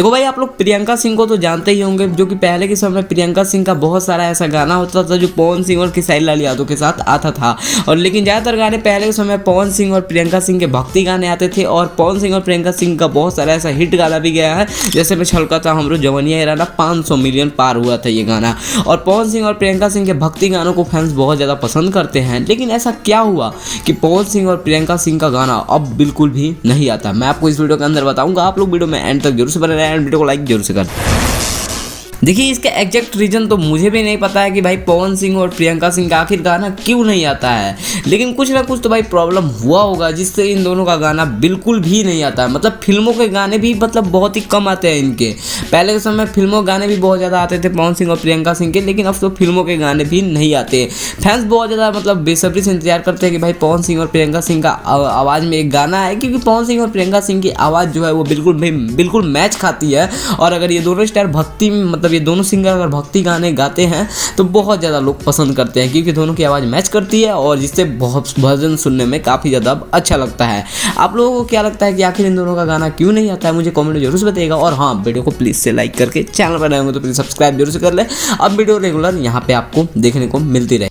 देखो भाई, आप लोग प्रियंका सिंह को तो जानते ही होंगे, जो कि पहले के समय में प्रियंका सिंह का बहुत सारा ऐसा गाना होता था जो पवन सिंह और खेसारी लाल यादव के साथ आता था। और लेकिन ज़्यादातर गाने पहले के समय पवन सिंह और प्रियंका सिंह के भक्ति गाने आते थे, और पवन सिंह और प्रियंका सिंह का बहुत सारा ऐसा हिट गाना भी गया है, जैसे मैं छलका था हमरो जवनिया राना 500 मिलियन पार हुआ था ये गाना। और पवन सिंह और प्रियंका सिंह के भक्ति गानों को फैंस बहुत ज़्यादा पसंद करते हैं। लेकिन ऐसा क्या हुआ कि पवन सिंह और प्रियंका सिंह का गाना अब बिल्कुल भी नहीं आता? मैं आपको इस वीडियो के अंदर बताऊंगा। आप लोग वीडियो में एंड तक जरूर से बने रहें, वीडियो को लाइक जरूर से कर। देखिए, इसका एग्जैक्ट रीज़न तो मुझे भी नहीं पता है कि भाई पवन सिंह और प्रियंका सिंह का आखिर गाना क्यों नहीं आता है, लेकिन कुछ ना कुछ तो भाई प्रॉब्लम हुआ होगा जिससे इन दोनों का गाना बिल्कुल भी नहीं आता है। मतलब फिल्मों के गाने भी मतलब बहुत ही कम आते हैं इनके। पहले के समय फिल्मों गाने भी बहुत ज़्यादा आते थे पवन सिंह और प्रियंका सिंह के, लेकिन अब तो फिल्मों के गाने भी नहीं आते। फैंस बहुत ज़्यादा मतलब बेसब्री से इंतजार करते हैं कि भाई पवन सिंह और प्रियंका सिंह का आवाज़ में एक गाना है, क्योंकि पवन सिंह और प्रियंका सिंह की आवाज़ जो है वो बिल्कुल मैच खाती है। और अगर ये दोनों स्टार भक्ति मतलब ये दोनों सिंगर अगर भक्ति गाने गाते हैं तो बहुत ज़्यादा लोग पसंद करते हैं, क्योंकि दोनों की आवाज़ मैच करती है और जिससे बहुत भजन सुनने में काफ़ी ज़्यादा अच्छा लगता है। आप लोगों को क्या लगता है कि आखिर इन दोनों का गाना क्यों नहीं आता है? मुझे कमेंट में जरूर से बताइएगा। और हाँ, वीडियो को प्लीज़ से लाइक करके चैनल पर नए होंगे तो प्लीज़ सब्सक्राइब जरूर से कर ले। अब वीडियो रेगुलर यहाँ पे आपको देखने को मिलती रहे।